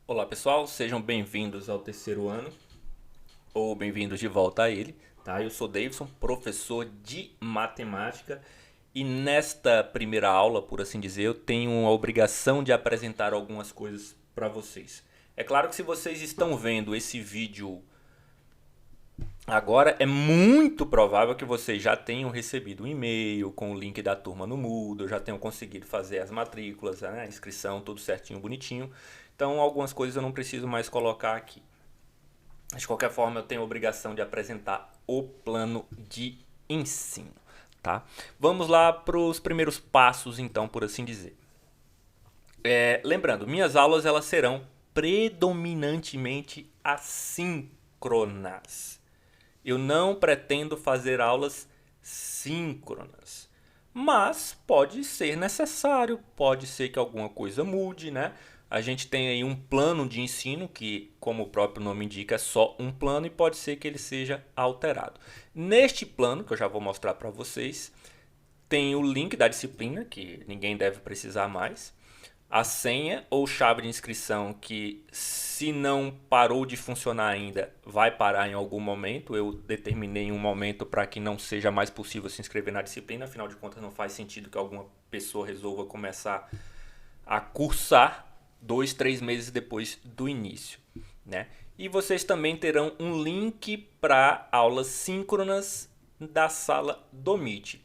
Olá pessoal, sejam bem-vindos ao terceiro ano, ou bem-vindos de volta a ele, tá? Eu sou Davidson, professor de matemática, e nesta primeira aula, por assim dizer, eu tenho a obrigação de apresentar algumas coisas para vocês. É claro que se vocês estão vendo esse vídeo agora, é muito provável que vocês já tenham recebido um e-mail com o link da turma no Moodle, já tenham conseguido fazer as matrículas, né, a inscrição, tudo certinho, bonitinho. Então, algumas coisas eu não preciso mais colocar aqui. De qualquer forma, eu tenho a obrigação de apresentar o plano de ensino, tá? Vamos lá para os primeiros passos, então, por assim dizer. Lembrando, minhas aulas elas serão predominantemente assíncronas. Eu não pretendo fazer aulas síncronas, mas pode ser necessário, pode ser que alguma coisa mude, né? A gente tem aí um plano de ensino que, como o próprio nome indica, é só um plano e pode ser que ele seja alterado. Neste plano, que eu já vou mostrar para vocês, tem o link da disciplina, que ninguém deve precisar mais, a senha ou chave de inscrição que, se não parou de funcionar ainda, vai parar em algum momento. Eu determinei um momento para que não seja mais possível se inscrever na disciplina, afinal de contas não faz sentido que alguma pessoa resolva começar a cursar 2, 3 meses depois do início, né? E vocês também terão um link para aulas síncronas da sala do Meet.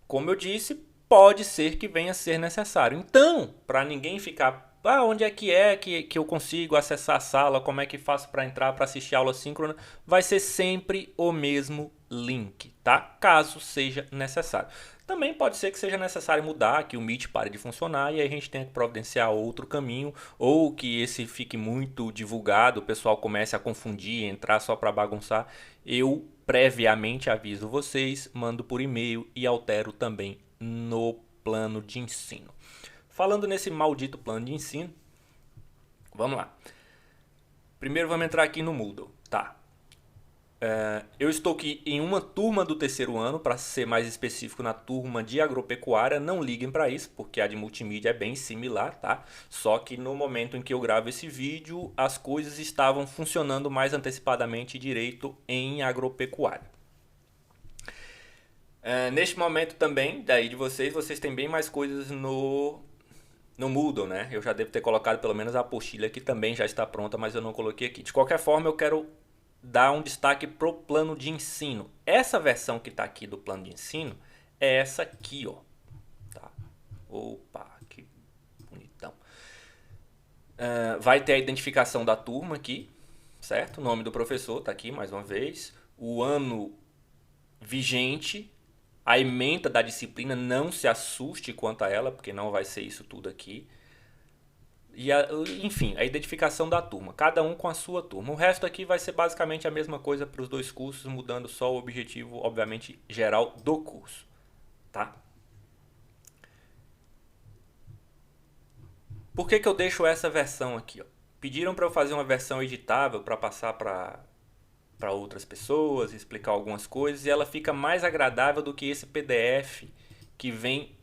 Como eu disse, pode ser que venha a ser necessário. Então, para ninguém ficar, onde é que eu consigo acessar a sala, como é que faço para entrar, para assistir a aula síncrona, vai ser sempre o mesmo link, tá? Caso seja necessário. Também pode ser que seja necessário mudar, que o Meet pare de funcionar e aí a gente tenha que providenciar outro caminho, ou que esse fique muito divulgado, o pessoal comece a confundir, entrar só para bagunçar. Eu previamente aviso vocês, mando por e-mail e altero também no plano de ensino. Falando nesse maldito plano de ensino, vamos lá. Primeiro vamos entrar aqui no Moodle, tá? Eu estou aqui em uma turma do terceiro ano, para ser mais específico, na turma de agropecuária. Não liguem para isso, porque a de multimídia é bem similar, tá? Só que no momento em que eu gravo esse vídeo, as coisas estavam funcionando mais antecipadamente direito em agropecuária. Neste momento também, daí de vocês têm bem mais coisas no Moodle, né? Eu já devo ter colocado pelo menos a apostila que também já está pronta, mas eu não coloquei aqui. De qualquer forma, eu quero dar um destaque pro plano de ensino. Essa versão que está aqui do plano de ensino é essa aqui, ó. Tá? Opa, que bonitão. Vai ter a identificação da turma aqui, certo? O nome do professor tá aqui mais uma vez. O ano vigente, a ementa da disciplina, não se assuste quanto a ela, porque não vai ser isso tudo aqui. E enfim, a identificação da turma, cada um com a sua turma. O resto aqui vai ser basicamente a mesma coisa para os dois cursos, mudando só o objetivo, obviamente, geral do curso, tá? Por que eu deixo essa versão aqui, ó? Pediram para eu fazer uma versão editável para passar para outras pessoas, explicar algumas coisas, e ela fica mais agradável do que esse PDF que vem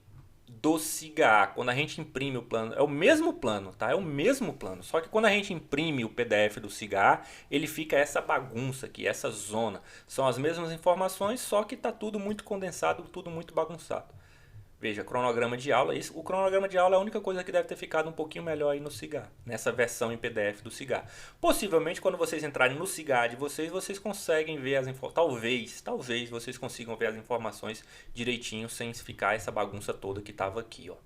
do SIGA. Quando a gente imprime o plano, é o mesmo plano, tá? É o mesmo plano, só que quando a gente imprime o PDF do SIGA, ele fica essa bagunça aqui, essa zona. São as mesmas informações, só que tá tudo muito condensado, tudo muito bagunçado. Veja, cronograma de aula. O cronograma de aula é a única coisa que deve ter ficado um pouquinho melhor aí no Cigar, nessa versão em PDF do Cigar. Possivelmente, quando vocês entrarem no Cigar de vocês, vocês conseguem ver as informações. Talvez vocês consigam ver as informações direitinho, sem ficar essa bagunça toda que estava aqui, ó.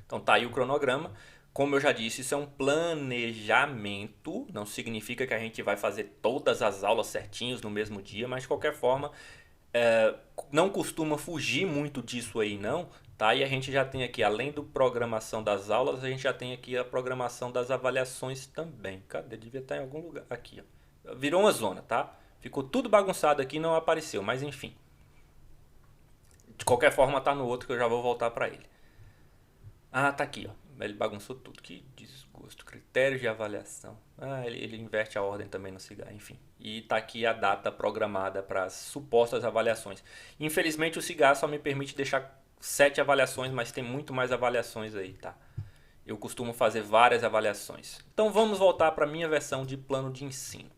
Então tá aí o cronograma. Como eu já disse, isso é um planejamento. Não significa que a gente vai fazer todas as aulas certinhos no mesmo dia, mas de qualquer forma não costuma fugir muito disso aí não, tá? E a gente já tem aqui, além do programação das aulas, a gente já tem aqui a programação das avaliações também. Cadê? Devia estar em algum lugar. Aqui, ó. Virou uma zona, tá? Ficou tudo bagunçado aqui, não apareceu, mas enfim. De qualquer forma tá no outro que eu já vou voltar para ele. Ah, tá aqui, ó. Ele bagunçou tudo. Que desgosto. Critérios de avaliação. Ele inverte a ordem também no cigarro, enfim. E tá aqui a data programada para as supostas avaliações. Infelizmente o cigarro só me permite deixar 7 avaliações, mas tem muito mais avaliações aí, tá? Eu costumo fazer várias avaliações. Então vamos voltar para a minha versão de plano de ensino.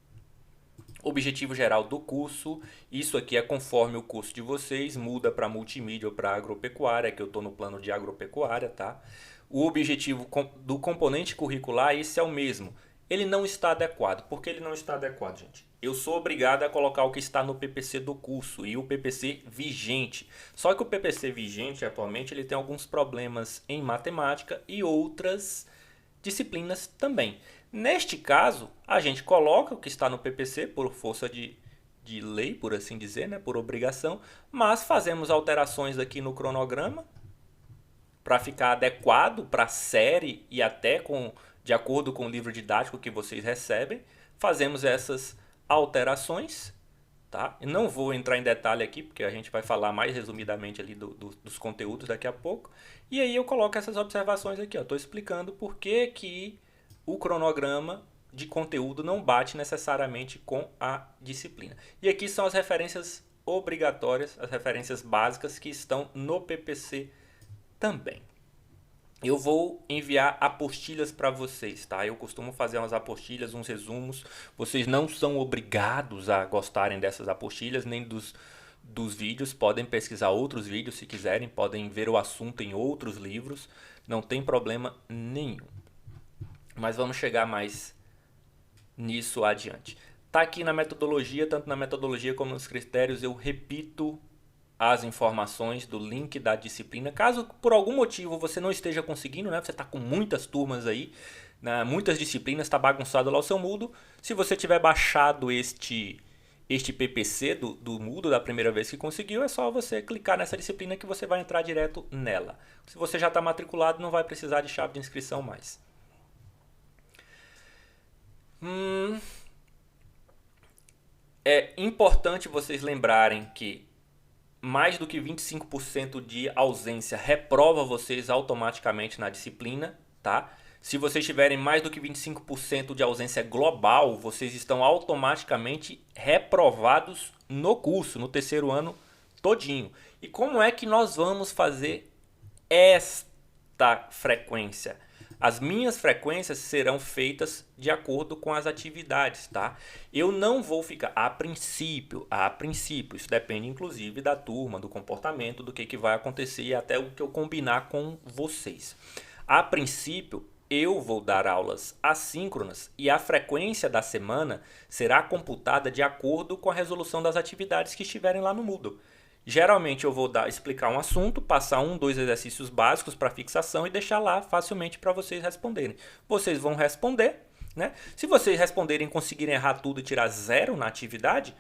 Objetivo geral do curso, isso aqui é conforme o curso de vocês, muda para multimídia ou para agropecuária, que eu estou no plano de agropecuária, tá? O objetivo do componente curricular, esse é o mesmo. Ele não está adequado. Por que ele não está adequado, gente? Eu sou obrigado a colocar o que está no PPC do curso e o PPC vigente. Só que o PPC vigente, atualmente, ele tem alguns problemas em matemática e outras disciplinas também. Neste caso, a gente coloca o que está no PPC por força de lei, por assim dizer, né, por obrigação, mas fazemos alterações aqui no cronograma para ficar adequado para a série e até de acordo com o livro didático que vocês recebem. Fazemos essas alterações, tá? Eu não vou entrar em detalhe aqui, porque a gente vai falar mais resumidamente ali dos conteúdos daqui a pouco. E aí eu coloco essas observações aqui, estou explicando por que o cronograma de conteúdo não bate necessariamente com a disciplina. E aqui são as referências obrigatórias, as referências básicas que estão no PPC também. Eu vou enviar apostilhas para vocês, tá? Eu costumo fazer umas apostilhas, uns resumos. Vocês não são obrigados a gostarem dessas apostilhas, nem dos vídeos. Podem pesquisar outros vídeos se quiserem, podem ver o assunto em outros livros. Não tem problema nenhum. Mas vamos chegar mais nisso adiante. Tá aqui na metodologia, tanto na metodologia como nos critérios, eu repito as informações do link da disciplina. Caso por algum motivo você não esteja conseguindo, né? Você está com muitas turmas aí, né? Muitas disciplinas, está bagunçado lá o seu Moodle. Se você tiver baixado este PPC do Moodle da primeira vez que conseguiu, é só você clicar nessa disciplina que você vai entrar direto nela. Se você já está matriculado, não vai precisar de chave de inscrição mais. É importante vocês lembrarem que mais do que 25% de ausência reprova vocês automaticamente na disciplina, tá? Se vocês tiverem mais do que 25% de ausência global, vocês estão automaticamente reprovados no curso, no terceiro ano todinho. E como é que nós vamos fazer esta frequência? As minhas frequências serão feitas de acordo com as atividades, tá? Eu não vou ficar, a princípio, isso depende inclusive da turma, do comportamento, do que vai acontecer e até o que eu combinar com vocês. A princípio, eu vou dar aulas assíncronas e a frequência da semana será computada de acordo com a resolução das atividades que estiverem lá no Moodle. Geralmente eu vou explicar um assunto, passar 2 exercícios básicos para fixação e deixar lá facilmente para vocês responderem. Vocês vão responder, né? Se vocês responderem e conseguirem errar tudo e tirar 0 na atividade,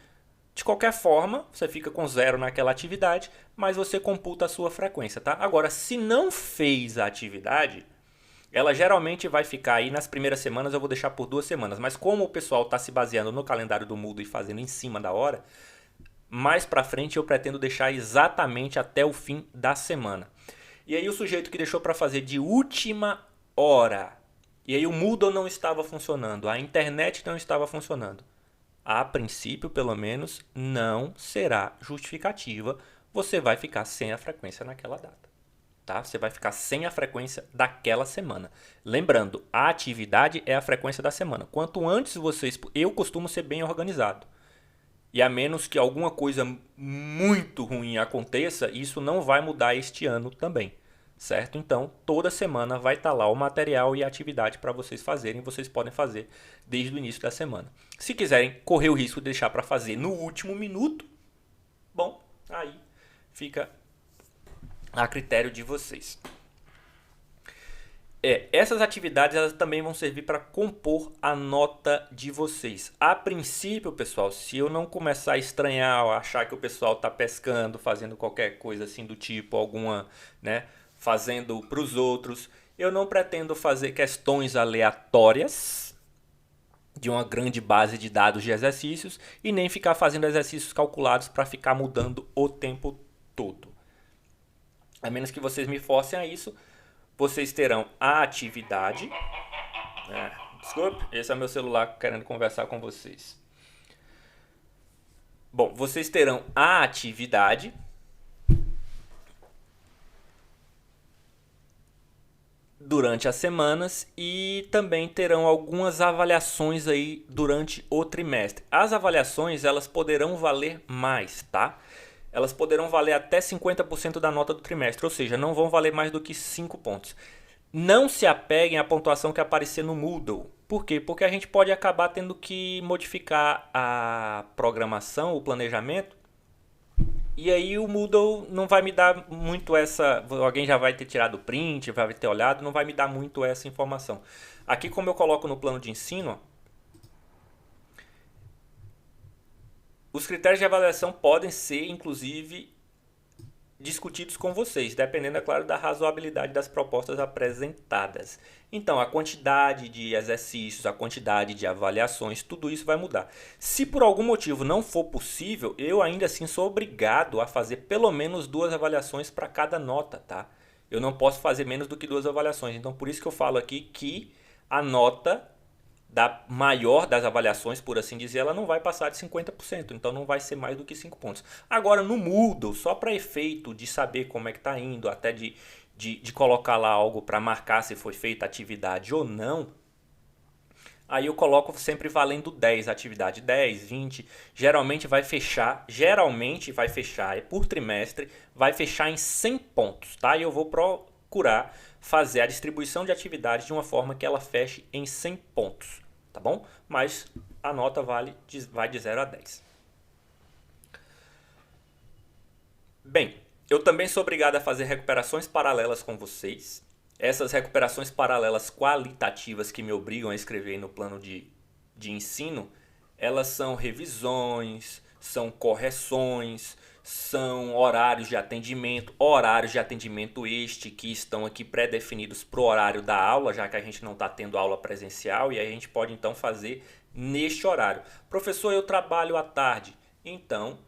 de qualquer forma, você fica com 0 naquela atividade, mas você computa a sua frequência, tá? Agora, se não fez a atividade, ela geralmente vai ficar aí nas primeiras semanas, eu vou deixar por 2 semanas, mas como o pessoal está se baseando no calendário do Moodle e fazendo em cima da hora, mais para frente eu pretendo deixar exatamente até o fim da semana. E aí o sujeito que deixou para fazer de última hora, e aí o Moodle não estava funcionando, a internet não estava funcionando, a princípio pelo menos não será justificativa, você vai ficar sem a frequência naquela data. Tá? Você vai ficar sem a frequência daquela semana. Lembrando, a atividade é a frequência da semana. Quanto antes vocês... Eu costumo ser bem organizado. E a menos que alguma coisa muito ruim aconteça, isso não vai mudar este ano também, certo? Então, toda semana vai estar lá o material e a atividade para vocês fazerem. Vocês podem fazer desde o início da semana. Se quiserem correr o risco de deixar para fazer no último minuto, bom, aí fica a critério de vocês. Essas atividades elas também vão servir para compor a nota de vocês. A princípio, pessoal, se eu não começar a estranhar ou achar que o pessoal está pescando, fazendo qualquer coisa assim do tipo, alguma, né, fazendo para os outros, eu não pretendo fazer questões aleatórias de uma grande base de dados de exercícios e nem ficar fazendo exercícios calculados para ficar mudando o tempo todo. A menos que vocês me forcem a isso, vocês terão a atividade. Desculpe, esse é meu celular querendo conversar com vocês. Bom, vocês terão a atividade. durante as semanas e também terão algumas avaliações aí durante o trimestre. As avaliações, elas poderão valer mais, tá? Elas poderão valer até 50% da nota do trimestre, ou seja, não vão valer mais do que 5 pontos. Não se apeguem à pontuação que aparecer no Moodle. Por quê? Porque a gente pode acabar tendo que modificar a programação, o planejamento, e aí o Moodle não vai me dar muito essa. Alguém já vai ter tirado o print, vai ter olhado, não vai me dar muito essa informação. Aqui, como eu coloco no plano de ensino, os critérios de avaliação podem ser, inclusive, discutidos com vocês, dependendo, é claro, da razoabilidade das propostas apresentadas. Então, a quantidade de exercícios, a quantidade de avaliações, tudo isso vai mudar. Se por algum motivo não for possível, eu ainda assim sou obrigado a fazer pelo menos 2 avaliações para cada nota, tá? Eu não posso fazer menos do que 2 avaliações. Então, por isso que eu falo aqui que a nota da maior das avaliações, por assim dizer, ela não vai passar de 50%, então não vai ser mais do que 5 pontos. Agora, no Moodle, só para efeito de saber como é que está indo, até de colocar lá algo para marcar se foi feita atividade ou não, aí eu coloco sempre valendo 10, atividade 10, 20, geralmente vai fechar, é por trimestre, vai fechar em 100 pontos, tá? E eu vou procurar fazer a distribuição de atividades de uma forma que ela feche em 100 pontos, tá bom? Mas a nota vai de 0 a 10. Bem, eu também sou obrigado a fazer recuperações paralelas com vocês. Essas recuperações paralelas qualitativas que me obrigam a escrever no plano de ensino, elas são revisões, são correções, são horários de atendimento este que estão aqui pré-definidos para o horário da aula, já que a gente não está tendo aula presencial, e aí a gente pode então fazer neste horário. Professor, eu trabalho à tarde, então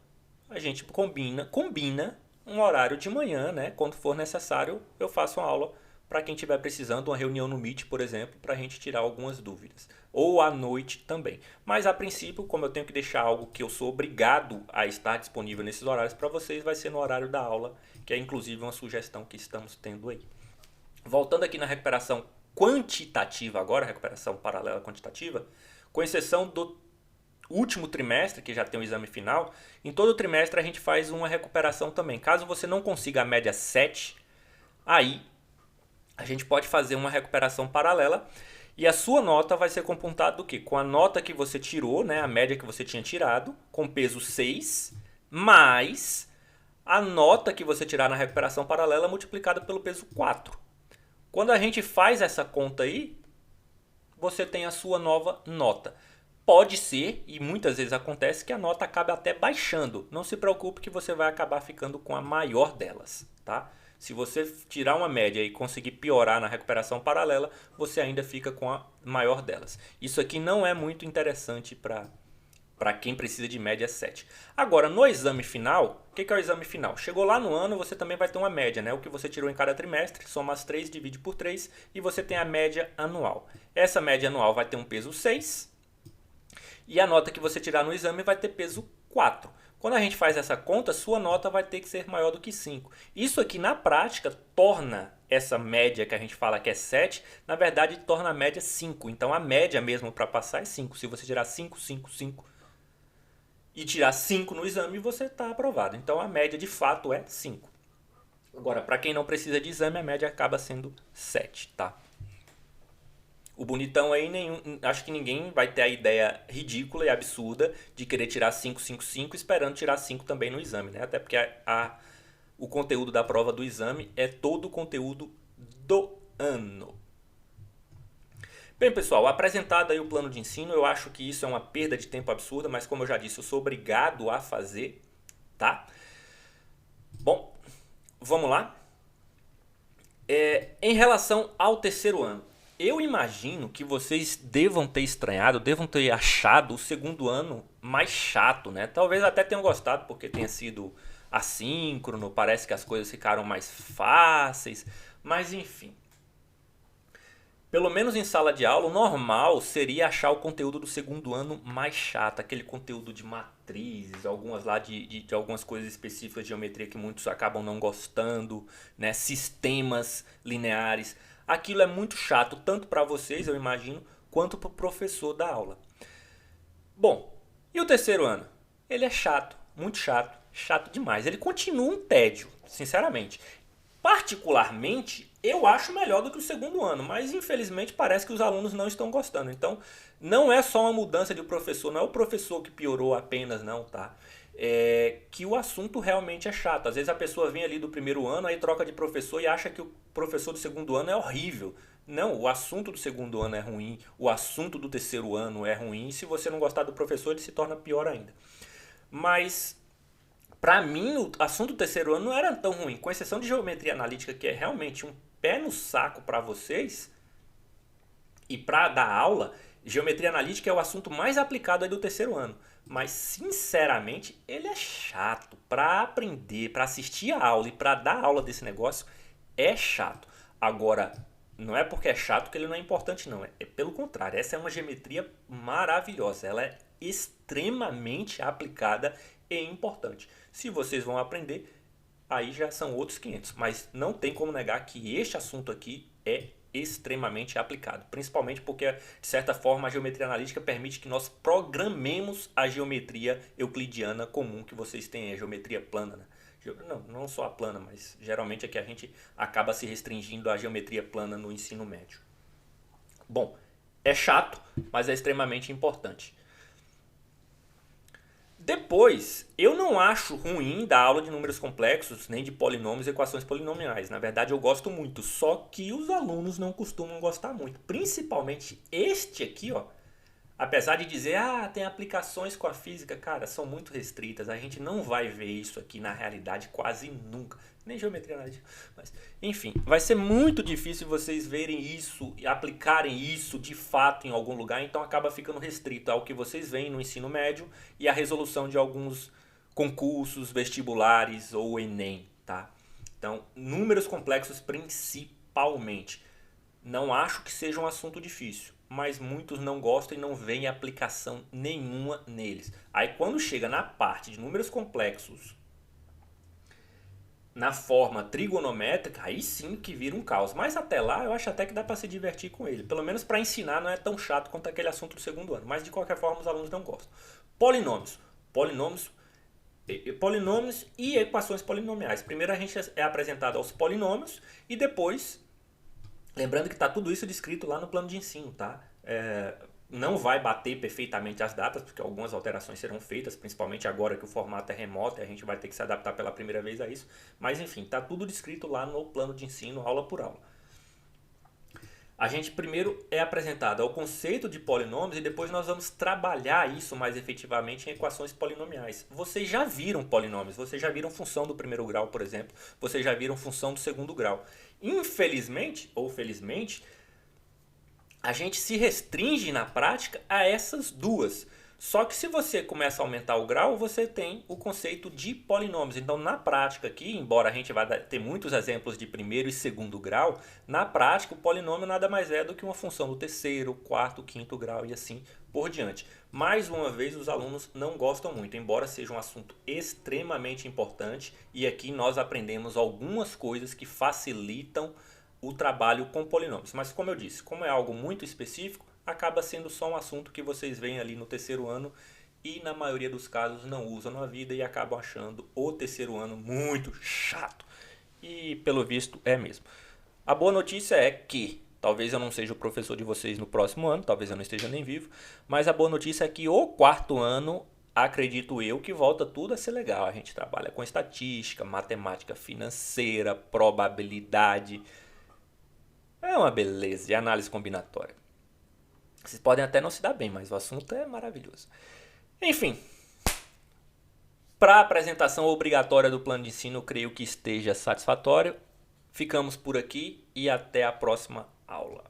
a gente combina um horário de manhã, né? Quando for necessário, eu faço uma aula para quem estiver precisando, uma reunião no Meet, por exemplo, para a gente tirar algumas dúvidas. Ou à noite também. Mas a princípio, como eu tenho que deixar algo que eu sou obrigado a estar disponível nesses horários para vocês, vai ser no horário da aula, que é inclusive uma sugestão que estamos tendo aí. Voltando aqui na recuperação quantitativa agora, recuperação paralela quantitativa, com exceção do último trimestre, que já tem o exame final, em todo trimestre a gente faz uma recuperação também. Caso você não consiga a média 7, aí a gente pode fazer uma recuperação paralela e a sua nota vai ser computada do quê? Com a nota que você tirou, né, a média que você tinha tirado, com peso 6, mais a nota que você tirar na recuperação paralela multiplicada pelo peso 4. Quando a gente faz essa conta aí, você tem a sua nova nota. Pode ser, e muitas vezes acontece, que a nota acabe até baixando. Não se preocupe que você vai acabar ficando com a maior delas, tá? Se você tirar uma média e conseguir piorar na recuperação paralela, você ainda fica com a maior delas. Isso aqui não é muito interessante para quem precisa de média 7. Agora, no exame final, o que é o exame final? Chegou lá no ano, você também vai ter uma média, né? O que você tirou em cada trimestre, soma as 3, divide por 3 e você tem a média anual. Essa média anual vai ter um peso 6 e a nota que você tirar no exame vai ter peso 4. Quando a gente faz essa conta, sua nota vai ter que ser maior do que 5. Isso aqui na prática torna essa média que a gente fala que é 7, na verdade torna a média 5. Então a média mesmo para passar é 5. Se você tirar 5, 5, 5 e tirar 5 no exame, você está aprovado. Então a média de fato é 5. Agora, para quem não precisa de exame, a média acaba sendo 7, tá? O bonitão aí, acho que ninguém vai ter a ideia ridícula e absurda de querer tirar 5, 5, 5 esperando tirar 5 também no exame, né? Até porque o conteúdo da prova do exame é todo o conteúdo do ano. Bem, pessoal, apresentado aí o plano de ensino, eu acho que isso é uma perda de tempo absurda, mas como eu já disse, eu sou obrigado a fazer, tá? Bom, vamos lá. Em relação ao terceiro ano, eu imagino que vocês devam ter estranhado, devam ter achado o segundo ano mais chato, né? Talvez até tenham gostado porque tenha sido assíncrono, parece que as coisas ficaram mais fáceis, mas enfim. Pelo menos em sala de aula, o normal seria achar o conteúdo do segundo ano mais chato, aquele conteúdo de matrizes, algumas lá de algumas coisas específicas de geometria que muitos acabam não gostando, né? Sistemas lineares. aquilo é muito chato, tanto para vocês, eu imagino, quanto para o professor da aula. Bom, e o terceiro ano? Ele é chato, muito chato, chato demais. Ele continua um tédio, sinceramente. Particularmente, eu acho melhor do que o segundo ano, mas infelizmente parece que os alunos não estão gostando. Então, não é só uma mudança de professor, não é o professor que piorou apenas, não, tá? É que o assunto realmente é chato. Às vezes a pessoa vem ali do primeiro ano, aí troca de professor e acha que o professor do segundo ano é horrível. Não, o assunto do segundo ano é ruim, o assunto do terceiro ano é ruim. Se você não gostar do professor, ele se torna pior ainda. Mas para mim, o assunto do terceiro ano não era tão ruim, com exceção de geometria analítica, que é realmente um pé no saco para vocês e para dar aula. Geometria analítica é o assunto mais aplicado aí do terceiro ano. Mas, sinceramente, ele é chato. Para aprender, para assistir a aula e para dar aula desse negócio, é chato. Agora, não é porque é chato que ele não é importante, não. É pelo contrário. Essa é uma geometria maravilhosa. Ela é extremamente aplicada e importante. Se vocês vão aprender, aí já são outros 500. Mas não tem como negar que este assunto aqui é extremamente aplicado. Principalmente porque, de certa forma, a geometria analítica permite que nós programemos a geometria euclidiana comum que vocês têm, a geometria plana, né? Não só a plana, mas geralmente é que a gente acaba se restringindo à geometria plana no ensino médio. Bom, é chato, mas é extremamente importante. Depois, eu não acho ruim dar aula de números complexos, nem de polinômios e equações polinomiais. Na verdade, eu gosto muito, só que os alunos não costumam gostar muito. Principalmente este aqui, ó. Apesar de dizer, tem aplicações com a física, cara, são muito restritas. A gente não vai ver isso aqui na realidade quase nunca. Nem geometria analítica. Mas, enfim, vai ser muito difícil vocês verem isso e aplicarem isso de fato em algum lugar. Então acaba ficando restrito ao que vocês veem no ensino médio e a resolução de alguns concursos, vestibulares ou Enem, tá? Então, números complexos principalmente. Não acho que seja um assunto difícil, mas muitos não gostam e não veem aplicação nenhuma neles. Aí quando chega na parte de números complexos, na forma trigonométrica, aí sim que vira um caos. Mas até lá eu acho até que dá para se divertir com ele. Pelo menos para ensinar não é tão chato quanto aquele assunto do segundo ano. Mas de qualquer forma os alunos não gostam. Polinômios. Polinômios e equações polinomiais. Primeiro a gente é apresentado aos polinômios e depois... Lembrando que está tudo isso descrito lá no plano de ensino, tá? Não vai bater perfeitamente as datas, porque algumas alterações serão feitas, principalmente agora que o formato é remoto e a gente vai ter que se adaptar pela primeira vez a isso. Mas enfim, está tudo descrito lá no plano de ensino, aula por aula. A gente primeiro é apresentado ao conceito de polinômios e depois nós vamos trabalhar isso mais efetivamente em equações polinomiais. Vocês já viram polinômios, vocês já viram função do primeiro grau, por exemplo, vocês já viram função do segundo grau. Infelizmente, ou felizmente, a gente se restringe na prática a essas duas. Só que se você começa a aumentar o grau, você tem o conceito de polinômios. Então, na prática aqui, embora a gente vá ter muitos exemplos de primeiro e segundo grau, na prática o polinômio nada mais é do que uma função do terceiro, quarto, quinto grau e assim por diante. Mais uma vez, os alunos não gostam muito, embora seja um assunto extremamente importante. E aqui nós aprendemos algumas coisas que facilitam o trabalho com polinômios. Mas como eu disse, como é algo muito específico, acaba sendo só um assunto que vocês veem ali no terceiro ano e na maioria dos casos não usam na vida e acabam achando o terceiro ano muito chato. E pelo visto é mesmo. A boa notícia é que talvez eu não seja o professor de vocês no próximo ano, talvez eu não esteja nem vivo, mas a boa notícia é que o quarto ano, acredito eu, que volta tudo a ser legal. A gente trabalha com estatística, matemática financeira, probabilidade. É uma beleza, e análise combinatória. Vocês podem até não se dar bem, mas o assunto é maravilhoso. Enfim, para a apresentação obrigatória do plano de ensino, eu creio que esteja satisfatório. Ficamos por aqui e até a próxima aula.